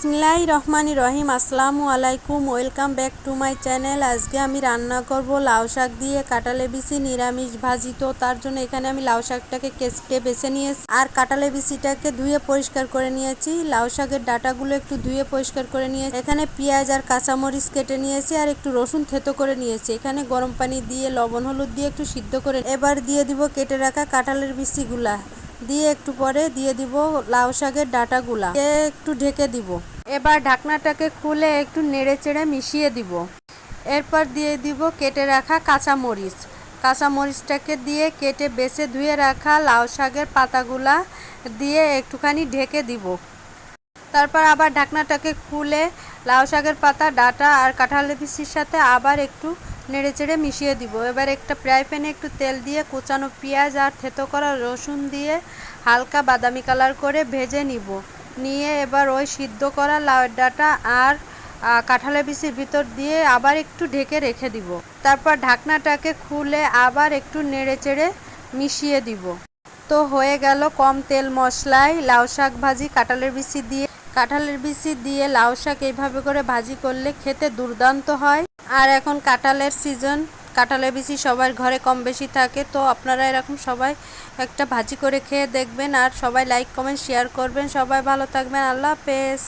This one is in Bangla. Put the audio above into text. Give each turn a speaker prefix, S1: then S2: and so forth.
S1: বিসমিল্লাহির রহমানির রহিম। আসসালামু আলাইকুম, welcome back to my channel. আজকে আমি রান্না করব লাউ শাক দিয়ে কাঁঠালের বিচি নিরামিষ ভাজি। তো তার জন্য এখানে আমি লাউ শাকটাকে কেটে বেছে নিয়েছি আর কাঁঠালের বিচিটাকে ধুয়ে পরিষ্কার করে নিয়েছি। লাউ শাকের ডাঁটাগুলো একটু ধুয়ে পরিষ্কার করে নিয়েছি। এখানে পেঁয়াজ আর কাঁচামরিচ কেটে নিয়েছি আর একটু রসুন থেতো করে নিয়েছি। এখানে গরম পানি দিয়ে লবণ হলুদ দিয়ে একটু সিদ্ধ করে এবার দিয়ে দিব কেটে রাখা কাঁঠালের বিচিগুলা, দিয়ে একটু পরে দিয়ে দিব লাউ শাকের ডাঁটাগুলা, একটু ঢেকে দিব। এবার ঢাকনাটাকে খুলে একটু নেড়ে চেড়ে মিশিয়ে দিব। এরপর দিয়ে দিব কেটে রাখা কাঁচামরিচটাকে দিয়ে কেটে বেছে ধুয়ে রাখা লাউ শাকের পাতাগুলা দিয়ে একটুখানি ঢেকে দিব। তারপর আবার ঢাকনাটাকে খুলে লাউ শাকের পাতা, ডাঁটা আর কাঁঠালের বিচির সাথে আবার একটু নেড়ে চেড়ে মিশিয়ে দিব। এবার একটা ফ্রাই প্যানে একটু তেল দিয়ে কুচানো পেঁয়াজ আর থেতো করা রসুন দিয়ে হালকা বাদামি কালার করে ভেজে নিয়ে এবার ওই সিদ্ধ করা লাউ ডাঁটা আর কাঁঠালের বিচির ভিতর দিয়ে আবার একটু ঢেকে রেখে দিব। তারপর ঢাকনাটাকে খুলে আবার একটু নেড়ে চেড়ে মিশিয়ে দিব। তো হয়ে গেল কম তেল মশলায় লাউ শাক ভাজি। কাঁঠালের বিচি দিয়ে লাউ শাক এইভাবে করে ভাজি করলে খেতে দুর্দান্ত হয়। আর এখন কাঁঠালের সিজন, কাঁঠালের বিচি সবার ঘরে কম বেশি থাকে। তো আপনারা এরকম সবাই একটা ভাজি করে খেয়ে দেখবেন আর সবাই লাইক কমেন্ট শেয়ার করবেন। সবাই ভালো থাকবেন। আল্লাহ হাফেজ।